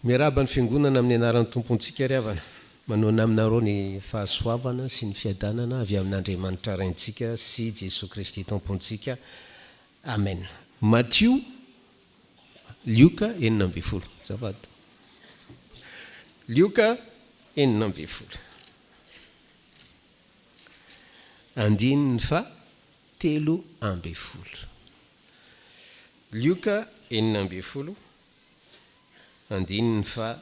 Miaraba ny fiangonana amin'ny anaran'ny tompontsika ry havana, manoana aminareo ny fahasoavana sy ny fiadanana avy amin'Andriamanitra raintsika sy Jesosy Kristy tompontsika. Amen. Matthieu, Lioka 9:10. Zavady. Lioka 9:10. Andininy fa 13:10. Lioka 9:10. Andininy fa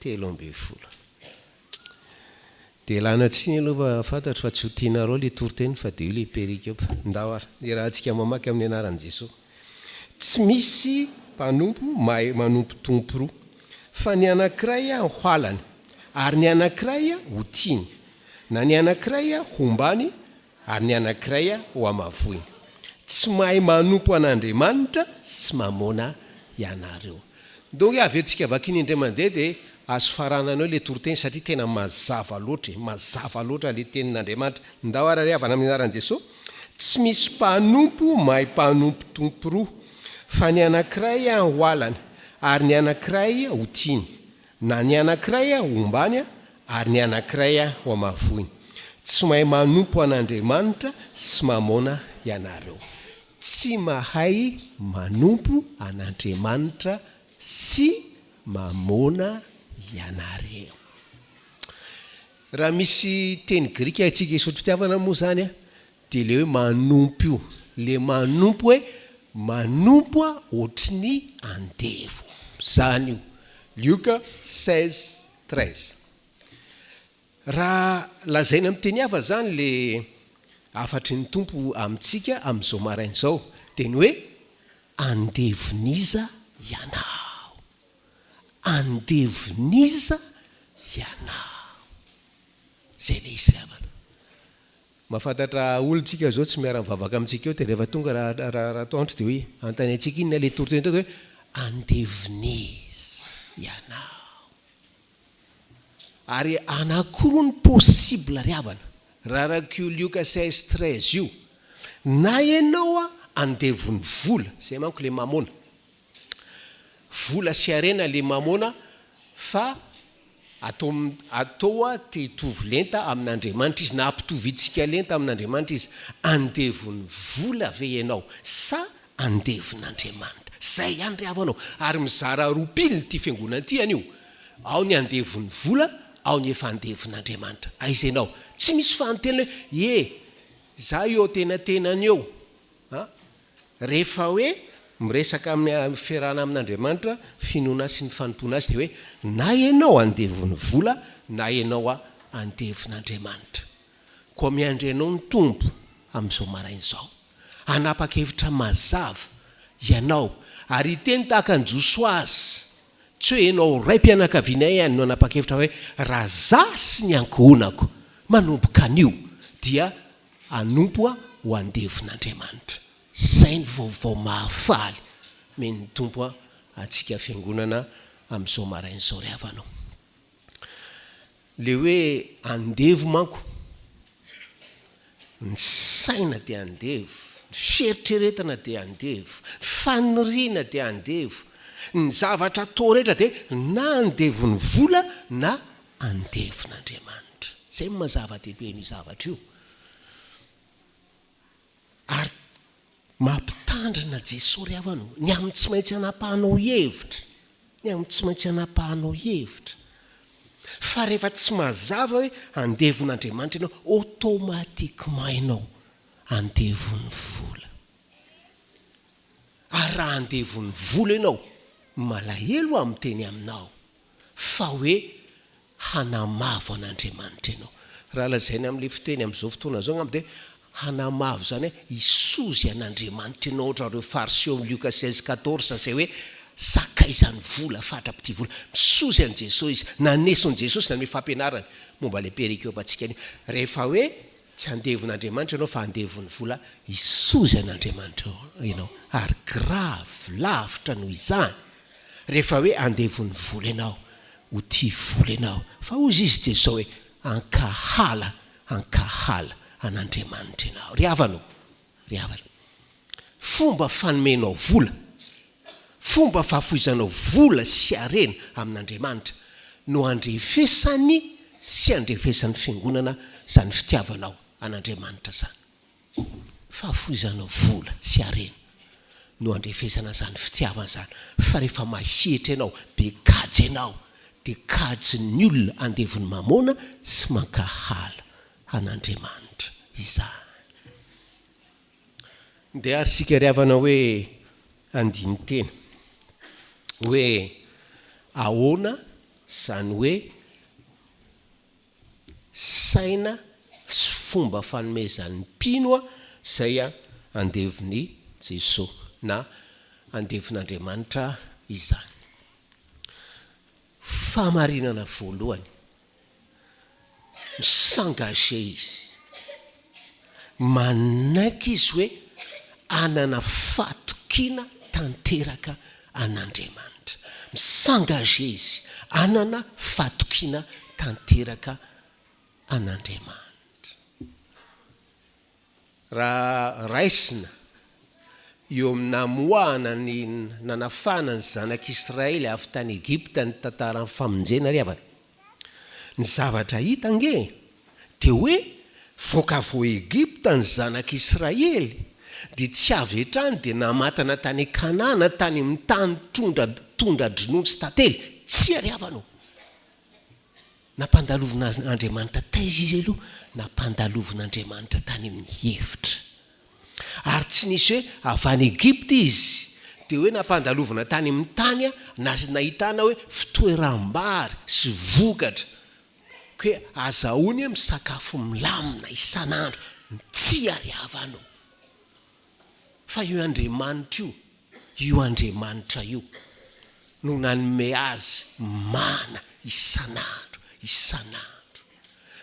13:10. Dia lanatsiny aloha fantatro fa tsy ho tianareo le toriteny fa dia io le perikop ndao ny raha antsika mamaky amin'ny anaran'i Jesosy. Tsy misy mpanompo mahay manompo tompo roa, fa ny anankiray ho halany ary ny anankiray ho tiany, na ny anankiray hombany ary ny anankiray hohamavoiny. Tsy mahay manompo an'Andriamanitra sy mamôna hianareo. Donc averitsika vakiny indray mandeha dia azo farananao le toriteny satria tena mazava loatra le tenin'Andriamanitra. Ndao ary avana amin'ny anaran'i Jesosy. Tsy misy mpanompo mahay mpanompo tompo roa, fa ny anankiray ho halany ary ny anankiray ho tiany, na ny anankiray hombany ary ny anankiray hohamavoiny. Tsy mahay manompo an'Andriamanitra sy mamôna hianareo. Tsy mahay manompo an'Andriamanitra sy mamôna hianareo. Raha misy teny grika atsika Isotry Fitiavana moa zany dia le hoe manompo io, le manompo hoe manompo ohatry ny andevo zany io. Lioka 16:13. Raha lazaina amin'ny teny hafa zany le afatry ny tompo amintsika amin'izao marain'izao dia ny hoe andevon'iza ianao. Andevon'iza ianao. Zay le izy havana. Mahafantatra olontsika zao tsy miara mivavaka amintsika eo dia rehefa tonga raha toantro dia hoe antany antsika inona le toriteny tao hoe andevon'iza ianao. Ary anakory ny possible ry havana raha rak'io Lioka 16:13 io, na ianao andevon'ny vola, zay manko le mamôna. Vola sy arena le mamôna fa atao te hitovy lenta amin'Andriamanitra izy, na ampitovy itsika lenta amin'Andriamanitra izy. Andevon'ny vola ve ianao sa andevon'Andriamanitra? Zay ihany ry havanao. Ary mizara roapiliny ty fiangonana ty anio. Ao ny andevon'ny vola, ao ny efa andevon'Andriamanitra. Aiza ianao? Tsy misy fanontena hoe za io tenatenany eo. Rehefa hoe miresaka amin'ny fiarahana amin'Andriamanitra, finoana sy ny fanompona azy dia hoe na ianao andevon'ny vola na ianao andevon'Andriamanitra. Koa miandry ianao ny tompo amin'izao marain'izao, hanapa-kevitra mazava ianao ary teny tahaka ny Josoazy, tsy hoe ianao ray mpianakaviana ihany no hanapa-kevitra hoe raha za sy ny ankohonako manomboka anio dia anompo ho andevon'Andriamanitra. Zay ny vaovao mahafaly men'ny tompo atsika fiangonana amin'izao marain'izao ry havanao. Le hoe andevo manko, ny saina dia andevo, ny fieritreretana dia andevo, ny faniriana dia andevo, ny zavatra atao rehetra dia na andevon'ny vola na andevon'Andriamanitra. Zay mazava-dehibe ny zavatra io. Ary mampitandrina Jesosy ry havanao, ny amin'ny tsy maintsy hanapahanao hevitra, ny amin'ny tsy maintsy hanapahanao hevitra. Fa rehefa tsy mazava hoe andevon'Andriamanitra ianao, automatikement ianao andevon'ny vola. Ary raha andevon'ny vola ianao, malahelo amin'ny teny aminao fa hoe hanamavo an'Andriamanitra ianao. Raha lazaina amin'le fiteny amin'izao fotoana zao ngam dia hanamavo zany isozy an'Andriamanitra ianao, ohatra reo fariseo amin'ny Lioka 16:14 zay hoe sakaizany vola, fatrapity vola. Misozy an' Jesosy izy, naneson'i Jesosy nanome fampianarany momba le perikop atsika any. Rehefa hoe tsy andevon'Andriamanitra ianao fa andevon'ny vola, isozy an'Andriamanitra ianao. Ary grave lavitra noho izany rehefa hoe andevon'ny vola ianao, ho tia vola ianao, fa ozy izy Jesosy hoe ankahala an'Andriamanitra ianao. Ry havanao, fomba fanomenao vola fomba fahafoizanao vola sy arena amin'Andriamanitra no andrefesany sy andrefesan'ny fiangonana zany fitiavanao an'Andriamanitra zany. Fahafoizanao vola sy arena no andrefesana zany fitiavana zany. Fa rehefa mahitra ianao be kajy ianao dia kajyn'ny olona andevon'ny mamôna sy mankahala an'Andriamanitra izany. Dia ary sika riavana hoe andiny tena hoe ahoana zany hoe saina sy fomba fanomezan'ny mpinoa zay andevon'i Jesosy na andevon'Andriamanitra izany. Famarinana voalohany, misangage izy, manaiky izy hoe anana fatokina tanteraka an'Andriamanitra. Misangage izy, anana fatokina tanteraka an'Andriamanitra. Raha raisina eo amina moahana ny nanafana ny zanak'Israely avy tany Egypta ny tantaran'ny famonjena riavana. Ny zavatra hita nge dia hoe voaka vo Egypta ny zanak'Israely dia tsy avy etrany dia namatana tany Kanana tany amin'ny tany tondra dronono sy tantely. Tsy ariavanao. Nampandalovina Andriamanitra taiza izy aloha, nampandalovin'Andriamanitra tany amin'ny hevitra. Ary tsy nisy hoe avy any Egypta izy dia hoe nampandalovina tany amin'ny tany nahitana hoe fitoeram-bary sy vokatra hoe azahoany misakafo milamina isan'andro. Tsy ariavanao. Fa io Andriamanitra io Andriamanitra io no nanome azy mana isan'andro.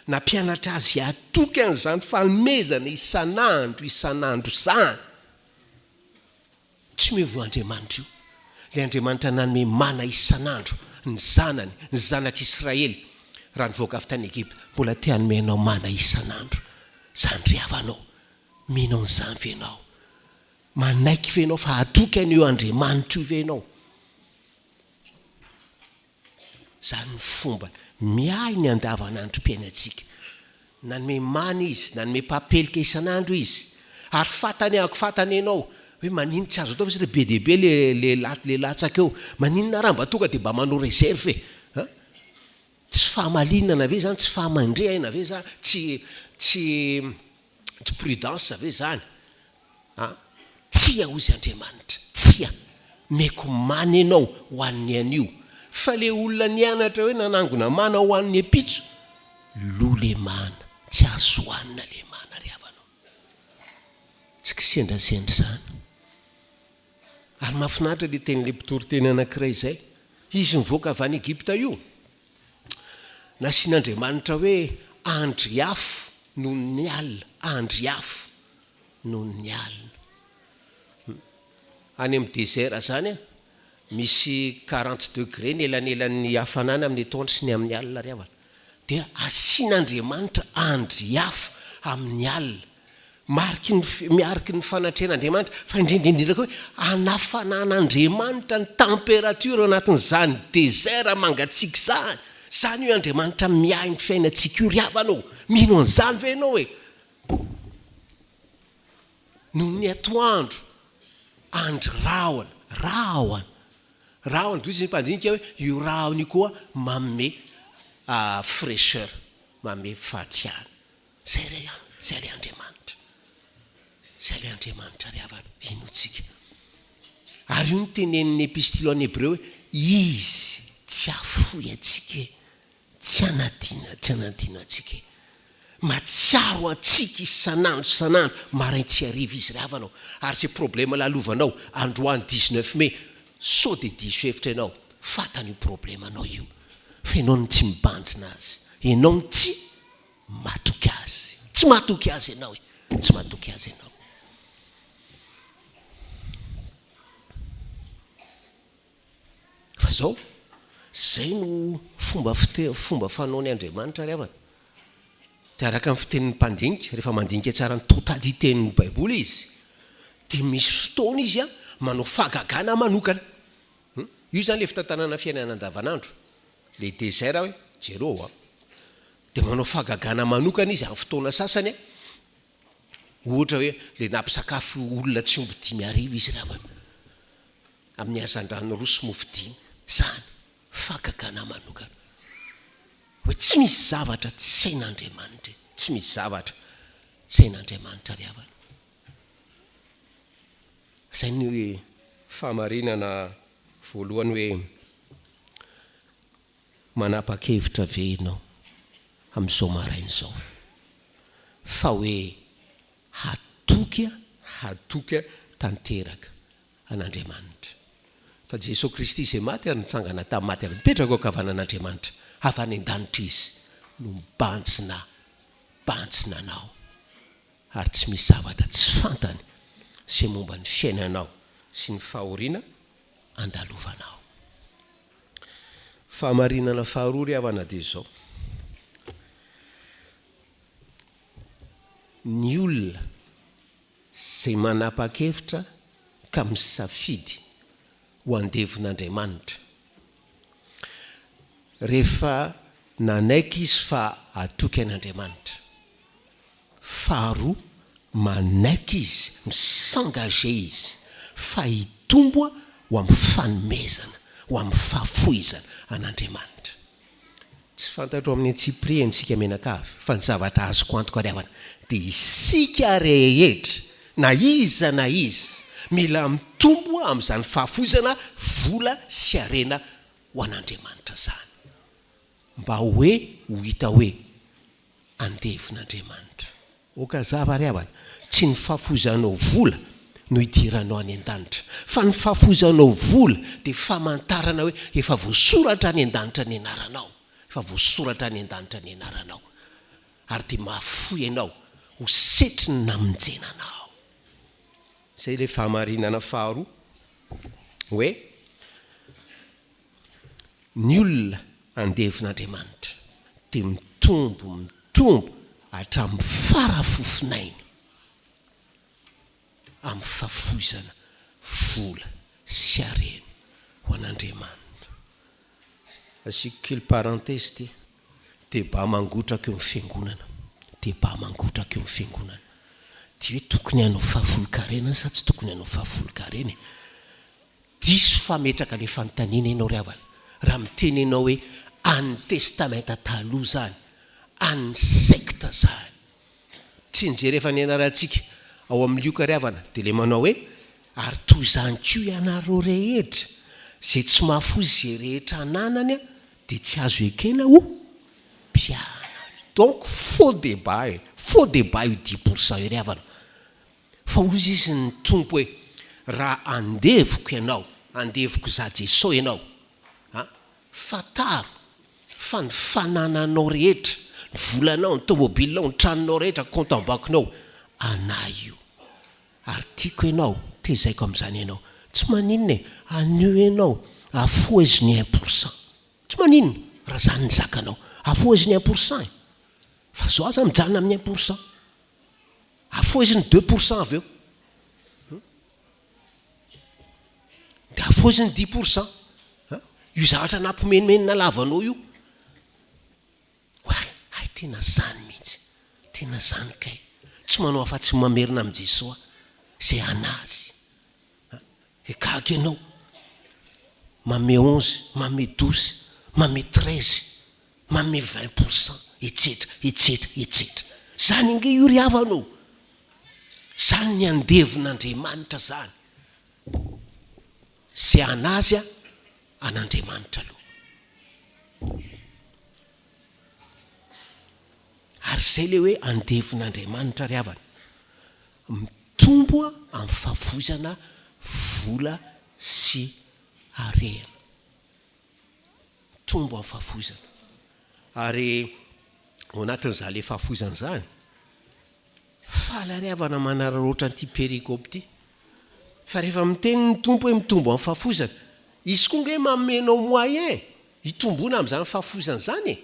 Nampianatra azy atoky an'izany fanomezana isan'andro zany. Tsy mivoa Andriamanitra io. Le Andriamanitra nanome mana isan'andro ny zanany, ny zanak'Israely raha nivoaka avy tany Egypta. Mbola te hanomenao mana isan'andro. Zany riavanao. Minao n'izany venao. Manaiky venao fa atoky an'io Andriamanitra io venao. Zany ny fomba miahy ny andavanandrom-piainantsika. Nanome mana izy, nanome papelika isan'andro izy. Ary fatany ianao hoe manino tsy azo atao fa be deaibe le latsaka eo. Maninona raha mba tonga dia mba manao reserve tsy fahamalinana ve zany, tsy fahamandrehana ve zany, tsy prudence ve zany. Tsia ozy Andriamanitra, tsia meko mana ianao ho an'ny anio. Fa le olona nianatra hoe nanangona mana ho an'ny epitso, lo le mana, tsy azo hoanina le mana riavanao. Tsy kisendrazendra zany. Ary mahafinaritra le tenin'le mpitoriteny anankiray izay. Izy nivoaka avy any Egypta io. Nasian'Andriamanitra hoe andry afo no ny alina, andry afo no ny alina. Any amin'ny désert zany misy 40 degré ny elanelan'ny hafanana amin'ny atoandro sy ny amin'ny alina riavana. Dia asian'Andriamanitra andry afo amin'ny alina. Miariky ny fanatrehan'Andriamanitra fa indrindra hoe anafanan'Andriamanitra ny température anatin'izany désert mangatsiaka zany. Zany io Andriamanitra miahy ny fiainantsika io riavanao. Mino an'izany ve ianao hoe noho ny atoandro andry rahona doy izy ny mpandinika hoe io rahona io koa manome fraîcheur, manome fahatiana. Zay le Andriamanitra. Zay le Andriamanitra riavana inotsika. Ary io ny tenenin'ny epistilo any Hébreu hoe izy tsy afoy atsika, tsy anadino atsika. Matsiaro atsika isan'andro maraintsy hariva izy riavanao. Ary se problème lalovanao androany 19 mai sao de diso hevitra ianao, fatany io problémanao io. Fa ianao no tsy mibanjina azy, ianao no tsy matoky azy. Tsy matoky azy ianao e, tsy matoky azy ianao. Fa zao zay no fomba fanaon'ny Andriamanitra riavana. Dia araka ny fitenin'ny mpandinika, rehefa mandinika tsara ny totalité ny Baiboly izy, dia misy fotoana izy manao fahagagana manokana. io zany le fitantanana fiainana andavanandro le désert hoe jero a dia manao fagagana manokana izy amin'ny fotoana sasany ohatra hoe le nampisakafo olona tsy omby 5 izy ravana amin'ny azan-drano roso mofo 5 zany fagagana manokana hoe tsy misy zavatra tsy hain'Andriamanitra tsy misy zavatra tsy hain'Andriamanitra ravana zay ny hoe fahamarinana voalohany hoe manapa-kevitra ve ianao amin'izao marain'izao fa hoe hatoka tanteraka an'Andriamanitra fa Jesosy Kristy izay maty ary nitsangana tamin'ny maty ary mipetraka ao kavanan'Andriamanitra hafa any an-danitra izy no bantsina anao ary tsy misy zavatra tsy fantany sy momba ny fiainanao sy ny fahoriana andalovanao. Fahamarinana faharoa ry havana dia zao ny olona zay manapa-kevitra ka misafidy ho andevon'Andriamanitra rehefa nanaiky izy fa atoky an'Andriamanitra faharoa manaiky izy misengage izy fa hitomboa ho amin'ny fanomezana ho amin'ny fahafoizana an'Andriamanitra tsy fantatro amin'ny antsiprientsika menakavy fa ny zavatra azoko antoka ry havana dia isika rehetra na iza mila mitombo amin'izany fahafoizana vola sy arena ho an'Andriamanitra zany mba hoe ho hita hoe andevon'Andriamanitra oka zava ry havana tsy ny fahafoizanao vola no hidiranao any an-danitra fa ny fahafoizanao vola dia famantarana hoe efa voasoratra any an-danitra ny anaranao efa voasoratra any an-danitra ny anaranao ary dia mahafoy ianao ho setry ny namonjenanao zay le fahamarinana faharoa hoe ny olona andevon'Andriamanitra dia mitombo hatramin'ny farafofinainy amin'ny fahafoizana vola sy arena ho an'Andriamanitra. Asiako kely parenthèse ty débat mangotraka eo amin'ny fiangonana ty hoe tokony hanao fahafolo-karena sa tsy tokony hanao fahafolo-karena diso fametraka le fanontaniana ianao ry havana raha miteny ianao hoe an'ny testamenta taloha zany an'ny sekta zany tsy nijery efa nianarantsika ao amin'ny Lioka ry havana dia le manao hoe ary toy izany koa ianareo rehetra zay tsy mahafoy zay rehetra ananany dia tsy azo ekena ho mpianatra. Donc faux débat io 10% io ry havana fa ozy izy ny tompo hoe raha andevoko ianao andevoko za Jesosy ianao fataro fa ny fanananao rehetra ny volanao ny tomobilinao ny tranonao rehetra compte en bankenao ana io ary tiako ianao tezaiko amin'izany ianao tsy maninona anio ianao afoeziny 1% tsy maninona raha zany ny zakanao afoeziny 1% fa zao aza mijanona amin'ny 1% afoeziny 2% avy eo dia afoeziny 10% io zavatra nampomenimenina lavanao io ay tena zany mihitsy tena zany kay tsy manao afa-tsy mamerina amin'i Jesosy zay anazy ekaka ianao mame 11 mame 12 mame 13 mame 20% etsetra zany inge io ry havanao zany ny andevon'Andriamanitra zany zay anazy an'Andriamanitra aloha ary zay le hoe andevon'Andriamanitra ry havana mitombo amin'ny fahafoizana vola sy arena mitombo amin'ny fahafoizana ary ao anatin'izany le fahafoizana zany faly ry havana manararoatra an'ity perikopy ty fa rehefa miteny ny tompo hoe mitombo amin'ny fahafoizana izy koa nge mamenao moyen hitombona amin'izany fahafoizana zany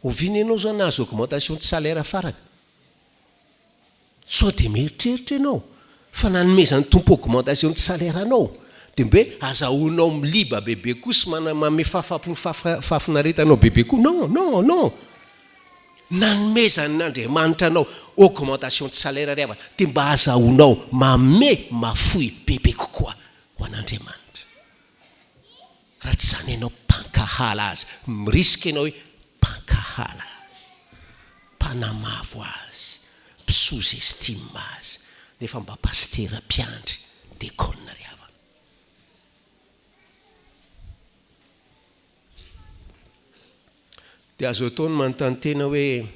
oviana ianao zao nahazo augmentation de salaire farany sao dia mieritreritra ianao fa nanomezany tompo augmentation de salaire anao dia mbe azahoanao miliba bebe koa sy maname fafinaretanao bebe koa non nanomezany n'Andriamanitra anao augmentation de salaire ry avana dia mba azahoanao mame mafoy bebe kokoa ho an'Andriamanitra. Raha tsy zany ianao mpankahala azy, miriska ianao hoe mpankahala azy, mpanamavo azy, mpisose estime azy, nefa mba pastera mpiandry dekona ry avana. Dia azo ataony manontany tena hoe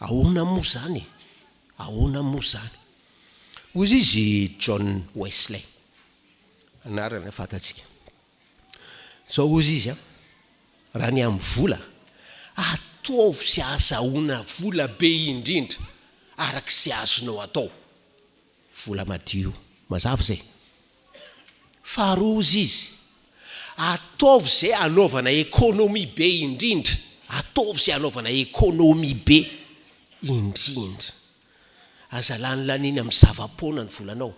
ahoana moa zany? Ahoana moa zany? Ozy izy John Wesley, anarana fantatsika. Zao ozy izy raha ny amin'ny vola, ataovy sy azahoana vola be indrindra araka sy azonao atao. Vola madio, mazava zay. Faharoa ozy izy, ataovy zay anaovana ekonomia be indrindra, ataovy zay anaovana ekonomia be indrindra. Aza lany lanina amin'ny zava-poana ny volanao,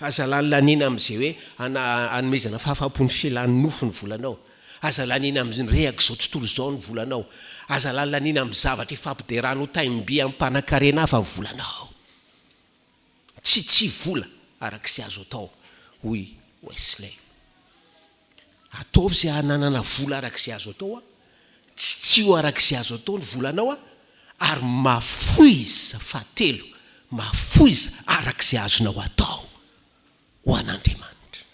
aza lany lanina amin'izay hoe anomezana fahafaham-pony fialan'ny nofo ny volanao, aza lanina amin'ny rehaka izao tontolo izao ny volanao, aza lany lanina amin'ny zavatra ifampideranao taimby amin'ny mpanan-karena hafa ny volanao. Tsy vola araka sy azo atao, hoy Wesley. Ataovy zay ananana vola araka sy azo atao, tsy ho araka sy azo atao ny volanao, ary mafoiza fahatelo, mafoiza araka sy azonao atao ho an'Andriamanitra.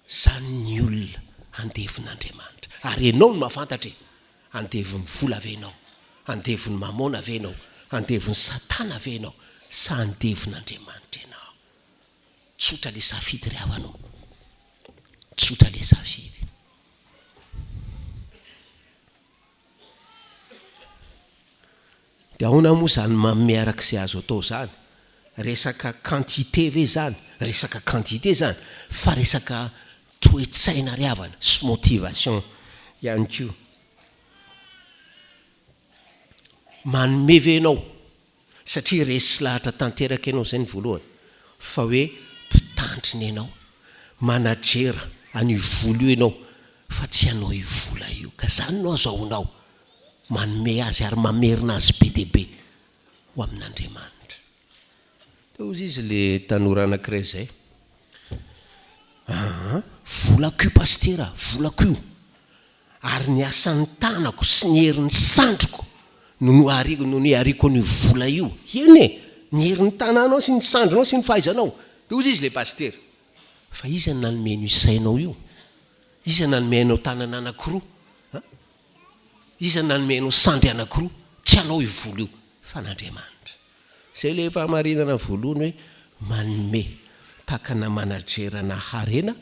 Zany ny olona andevon'Andriamanitra. Ary ianao no mahafantatra andevon'ny vola ve ianao, andevon'ny mamôna ve ianao, andevon'ny satana ve ianao, sa andevon'Andriamanitra ianao. Tsotra le safidy ry havanao, tsotra le safidy. Dia ahoana moa zany manome araka sy azo atao zany? Resaka quantité ve zany? Resaka quantité zany, fa resaka toe-tsaina ry havana sy motivation ihany koa. Manome ve ianao? Satria resy lahatra tanteraka ianao zay ny voalohany, fa hoe mpitandrina ianao, manajera an'io vola io ianao, fa tsy hanao io vola io, ka zany no azahoanao manome azy ary mamerina azy be dia be ho amin'Andriamanitra. Dia ozy izy le tanora anankiray zay, volako io pastera, volako io, ary ny asan'ny tanako sy ny herin'ny sandroko no ny ariko ny vola io. Eny ny herin'ny tananao sy ny sandronao sy ny fahaizanao. Dia ozy izy le pastera, fa iza ny nanomeny io sainao io? Iza nanomenao tanana anankiroa? Iza nanomenao sandry anankiroa? Tsy hanao io vola io, fa n'Andriamanitra. Zay le fahamarinana voalohany hoe manome takana manajerana harena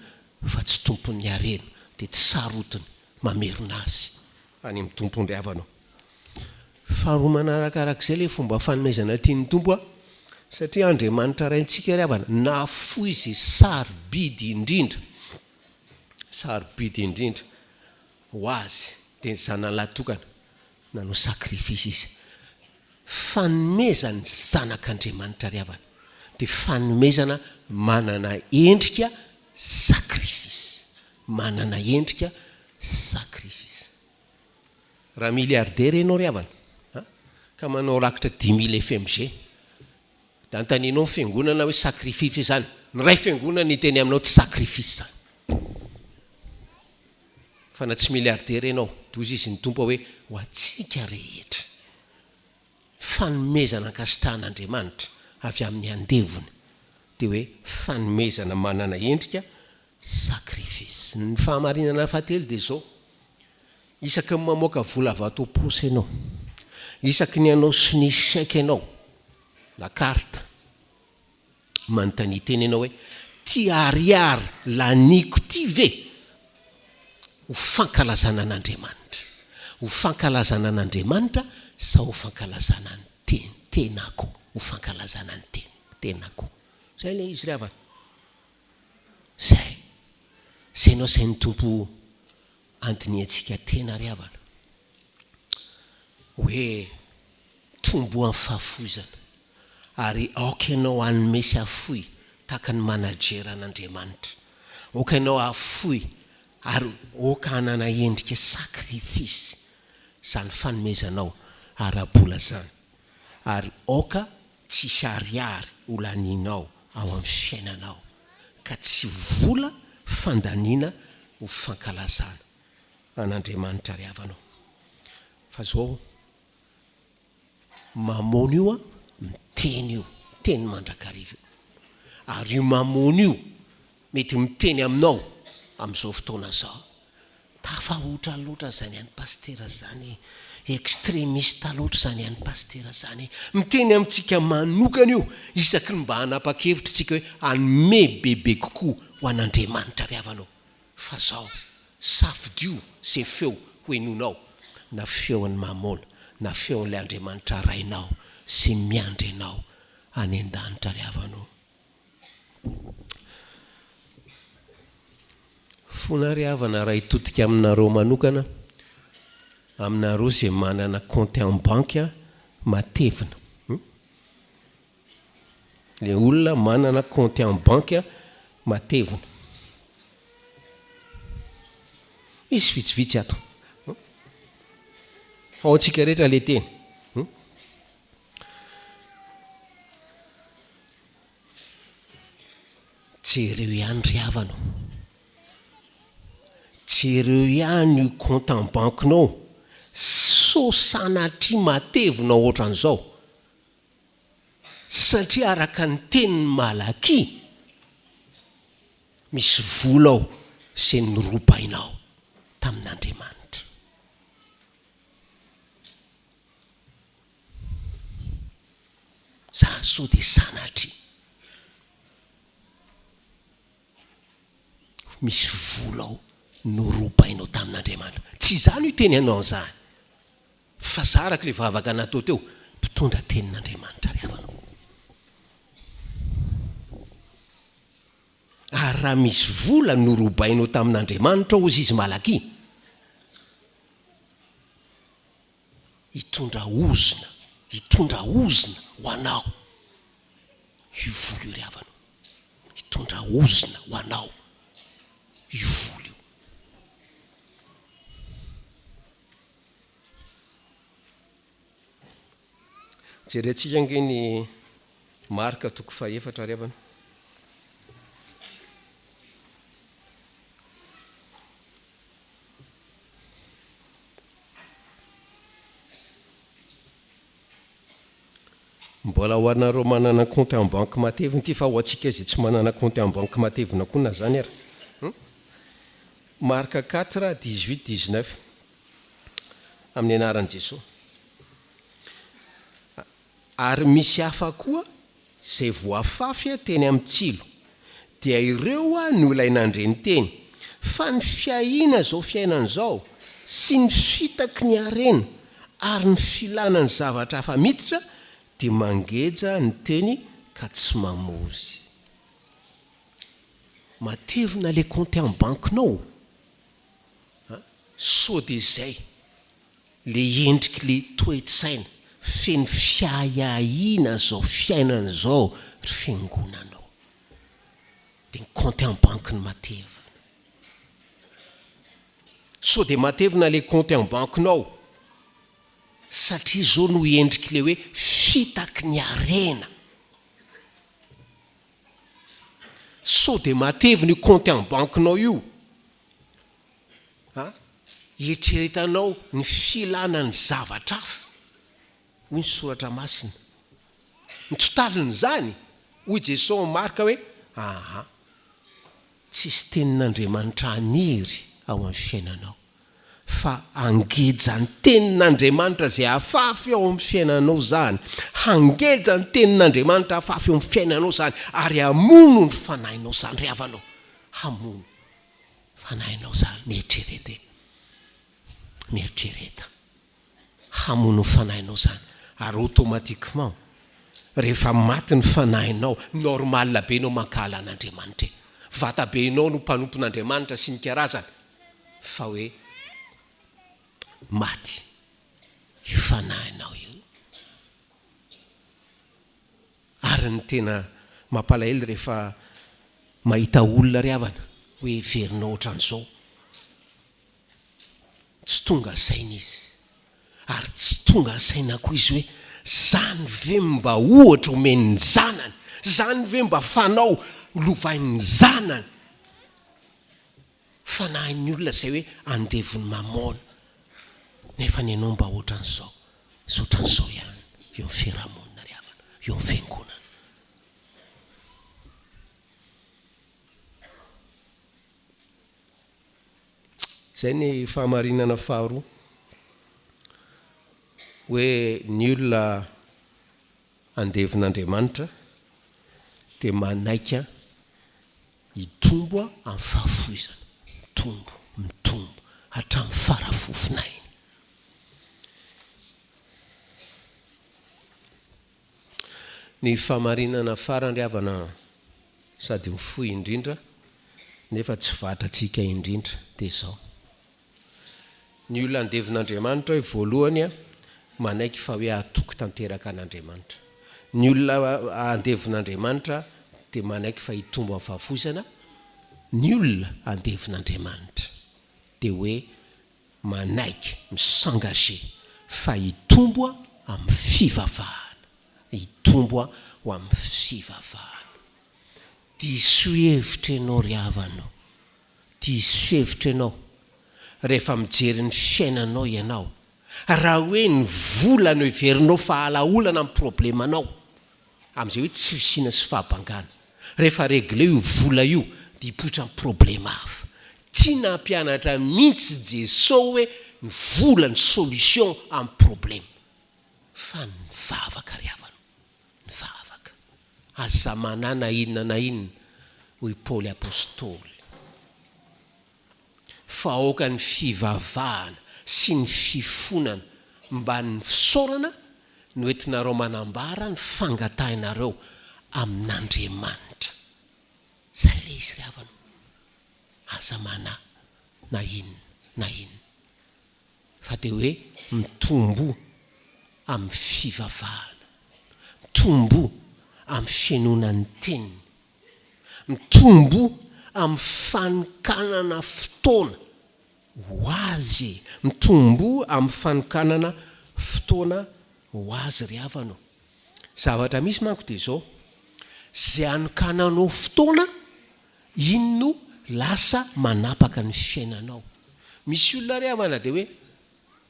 fa tsy tompony harena, dia tsy sarotiny mamerina azy any amin'ny tompony ry havanao. Faharoa manarakarak'izay le fomba fanomezana tian'ny tompo, satria Andriamanitra raintsika ry havana nafoy izy sarobidy indrindra ho azy, dia ny zanan'latokana nanao sakrifisy izy. Fanomezany zanak'Andriamanitra ry havana dia fanomezana manana endrika sakrifisy, manana endrika sakrifisy. Raha miliardera ianao ry havana ka manao rakitra 10 000 FMG, da antaninao ny fiangonana hoe sakrifisy zany, ny ray fiangonana ny teny aminao tsy sakrifisy zany. Fa na tsy miliardera ianao, dozy izy ny tompo hoe ho atsika rehetra fanomezana ankasitrahan'Andriamanitra avy amin'ny andevony, dia hoe fanomezana manana endrika sakrifisy. Ny fahamarinana fahatelo dia zao, isaky ny mamoaka vola vato posy ianao, isaky ny anao sy ny chèque ianao, la carte, manontany teny ianao hoe ty ariary laniko ty ve ho fankalazana an'Andriamanitra, ho fankalazana an'Andriamanitra sa ho fankalazana ny tenako, ho fankalazana ny tenako. Zay le izy ry havana. Zay ianao sain'ny tompo andiniantsika tena ry havana hoe tomboan'ny fahafoizana, ary aoka ianao hanome sy hafoy tahaka ny manajera an'Andriamanitra oka ianao afoy ary oka hanana endrika sakrifisy zany fanomezanao arabola zany ary oka tsisy ariary olaninao ao amin'ny fiainanao ka tsy vola fandaniana ho fankalazana an'Andriamanitra ry havanao fa zao mamôna io a miteny io teny mandrakariva ary io mamôna io mety miteny aminao amin'izao fotoana zao tafahotra loatra zany any pastera zany extrémiste loatra zany any pastera zany miteny amintsika manokana io isaky ny mba hanapa-kevitra tsika hoe anome bebe kokoa ho an'Andriamanitra ry havanao fa zao safidio se feo hoenonao na feon'ny mamôna na feon'ilay Andriamanitra rainao sy miandry anao any an-danitra ry havanao. Fona ry havana raha hitotika aminareo manokana aminareo zay manana compte en banque matevina. Le olona manana compte en banque matevina. Misy vitsivitsy ato. Ao antsika rehetra le teny. Jereo ihany ry havanao. Jereo ihany io compte en banque-nao. So sanatry matevina ohatran'izao. Satria araka ny tenin'ny malaky misy vola ao se norobainao tamin'Andriamanitra. Za so de sanatry misy vola ao norobainao tamin'Andriamanitra. Tsy zany io teny anao zany fa zaraka le vavaka natao teo mpitondra tenin'Andriamanitra ry havanao. Ary raha misy vola norobainao tamin'Andriamanitra ao izy malaky hitondra ozina ho anao io vola io ry havanao. Hitondra ozina ho anao io vola io. Jerentsika angeny marka toko faefatra ry havana. Mbola ho anareo manana compte en banque matevina ity fa ho antsika zay tsy manana compte en banque matevina koa na zany ary. Marka 4 18 19 amin'ny anaran'i Jesosy. Ary misy hafa koa zay voafafy teny amin'ny tsilo dia ireo no ilain'andreny teny fa ny fiahiana zao fiainana zao sy ny fitaky ny arena ary ny filanany zavatra hafa miditra dia mangeja ny teny ka tsy mamozy. Matevina le compte en banque-nao. So de zay le endriky le toe-tsaina feny fiahiahina zao fiainana zao ry fiangonanao de ny compte en banque ny matevina. So de matevina le compte en banque-nao satria zao no endriky le hoe fitaky ny arena. So de matevina io compte en banque-nao io hietreretanao ny filana ny zavatra hafa. Hoy ny soratra masina ny totaliny zany hoy Jesosy marka hoe tsisy tenin'Andriamanitra aniry ao amin'ny fiainanao fa angeja ny tenin'Andriamanitra zay afafy ao amin'ny fiainanao zany. Hangeja ny tenin'Andriamanitra afafy ao amin'ny fiainanao zany ary hamono ny fanahinao zany ry havanao. Hamono fanahinao zany mieritrereta hamono fanahinao zany ary automatiquement rehefa maty ny fanahinao normal be anao mankala an'Andriamanitra. Vata be anao no mpanompon'Andriamanitra sy ny karazany fa hoe maty io fanahinao io. Ary ny tena mampalahelo rehefa mahita olona ry havana hoe verina ohatran'izao tsy tonga saina izy ary tsy tonga saina koa izy hoe zany ve mba ohatra omen'ny zanany, zany ve mba fanao lovain'ny zanany, fanahin'ny olona zay hoe andevony mamôna nefa ny anao mba ohatran'izao sy ohatran'izao ihany eo amin'ny fiarahamonina ry havana, eo amin'ny fiangonana. Zay ny fahamarinana faharoa hoe ny olona andevon'Andriamanitra dia manaika hitombo amin'ny fahafoizana, mitombo hatramin'ny farafofinainy. Ny fahamarinana farany ry havana sady mifohy indrindra nefa tsy vatantsika indrindra dia izao: ny olona andevon'Andriamanitra hoe voalohany manaiky fa hoe ahatoky tanteraka an'Andriamanitra. Ny olona andevon'Andriamanitra dia manaiky fa hitombo amin'ny fahafoizana. Ny olona andevon'Andriamanitra dia hoe manaiky misengage fa hitombo amin'ny fivavahana, hitombo ho amin'ny fivavahana. Diso hevitra ianao ry havanao, diso hevitra ianao rehefa mijery ny fiainanao ianao, raha hoe ny vola no heverinao fahalaolana amin'ny problemanao, amin'izay hoe tsy fisiana sy fahabangana, rehefa regle io vola io dia hipoitra amin'ny problema hafa. Tsy nampianatra mihitsy Jesosy hoe ny vola ny solution amin'ny problema, fa ny vavaka ry havana, ny vavaka. Aza manana inona na inona hoy Paoly apôstôly, fa aoka ny fivavahana sy ny fifonana mba ny fisaorana no entinareo manambara ny fangatahinareo amin'Andriamanitra. Zay le izy ry havana. Aza mana na inona, fa dia hoe mitombo amin'ny fivavahana, mitombo amin'ny fianonan'ny teniny, mitombo amin'ny fanokanana fotoana ho azy, mitombo amin'ny fanokanana fotoana ho azy ry havanao. Zavatra misy manko dia izao: zay anokananao fotoana iny no lasa manapaka ny fiainanao. Misy olona ry havana dia hoe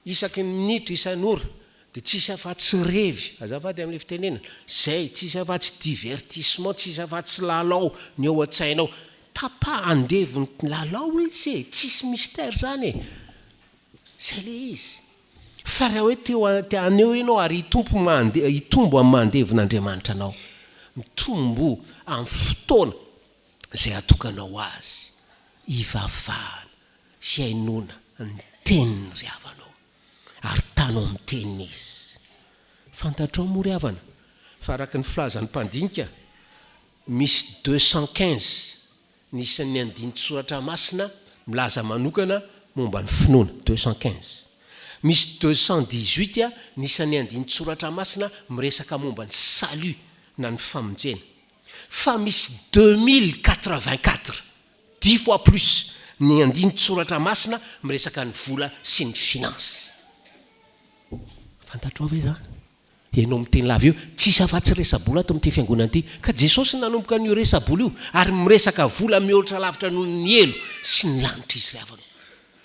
isaky ny minitra isan'ora dia tsisy afa-tsy revy, azafady amin'ilay fitenenana, zay tsisy afa-tsy divertissement, tsisy afa-tsy lalao ny ao an-tsainao. Tapa andevony lalao izy, tsisy mystère zany e. Zay le izy. Fa raha hoe te aneo ianao ary hitombo amin'ny mandevon'Andriamanitra anao, mitombo amin'ny fotoana zay atokanao azy, hivavahana, hiainona ny teniny ry havanao, ary tanao amin'ny teniny izy. Fantatrao moa ry havana fa araka ny filazan'ny mpandinika misy 215 nisan'ny andiny soratra masina milaza manokana momba ny finoana, 215. Misy 218 nisan'ny andiny soratra masina miresaka momba ny salut na ny famonjena. Fa misy 2084, 10 fois plus ny andiny soratra masina miresaka ny vola sy ny finance. Fantatrao ve zany? Ianao miteny lava io, tsisy afa-tsy resa-bola ato amin'ity fiangonana ity, ka Jesosy nanomboka an'io resa-bola io ary miresaka vola mihoatra lavitra noho ny elo sy ny lanitra izy ry havana.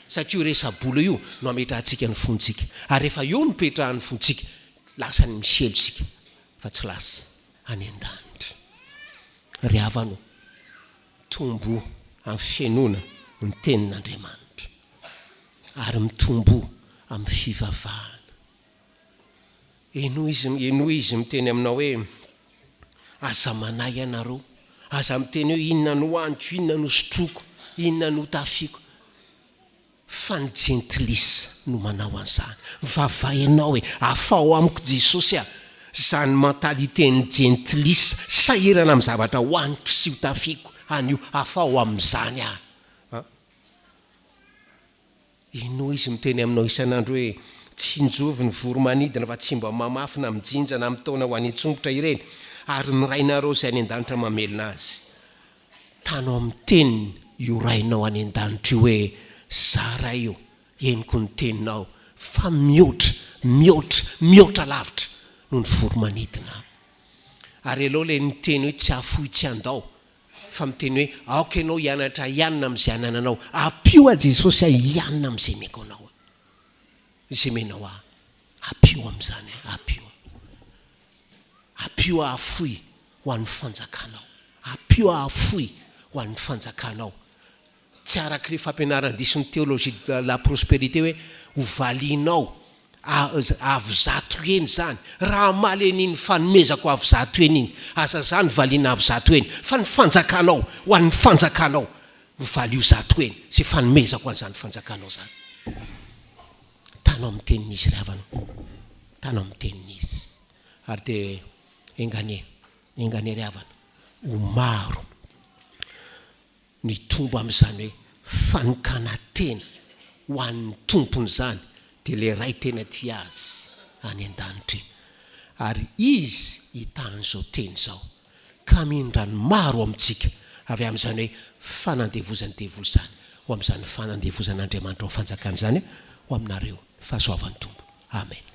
Satria resa-bola io no ametrahantsika ny fontsika, ary rehefa eo mipetrahan'ny fontsika lasa ny miselo sika fa tsy lasa any an-danitra. Ry havana, tombo amin'ny fiainona ny tenin'Andriamanitra ary mitombo amin'ny fivavahana. Eno izy miteny aminao hoe aza manay ianareo, aza miteny hoe inona no aniko, inona no sotroko, inona no tafiko. Fa ny gentilisa no manao an'izany. Vavaha ianao hoe afao amiko Jesosy zany mentalité ny gentilisa, sahirana amin'ny zavatra hoaniko sy ho tafiko, anio afao amin'izany aho. Eno izy miteny aminao isan'andro hoe tsy injovy ny voromanidina fa tsy mba mamafina mijinja na mitaona ho any tsombotra ireny, ary ny rainareo izay any an-danitra mamelona azy. Tanao amin'ny teniny iorainao any an-danitra io hoe zara io eniko ny teninao fa mihoatra lavitra no ny voromanidina ary aloha le niteny hoe tsy afoy tsy andao fa miteny hoe aoka ianao hianatra ianina amin'izay anananao apio a Jesosy a hianina amin'izay meko anao izay menao apio amin'izany apio afoy ho an'ny fanjakanao apio afoy ho an'ny fanjakanao tsy arak'ireo fampianaran-diso ny théologie de la prospérité hoe hovalianao avy zato eny zany raha maleniny fanomezako avy zato eny iny asa zany valiana avy zato eny fa ny fanjakanao ho an'ny fanjakanao valio zato eny sy fanomezako an'izany fanjakanao zany tanao amin'ny tenin'izy ry havana tanao amin'ny tenin'izy ary dia engane ry havana ho maro ny tombo amin'izany hoe fanokana tena ho an'ny tompony zany dia le ray tena ti azy any an-danitra ary izy hitan'izao teny zao ka mindrany maro amintsika avy amin'izany hoe fanandevozany devoly zany ho amin'izany fanandevozan'Andriamanitra ho fanjakana zany ho aminareo fahasoavan'ny tompo amen.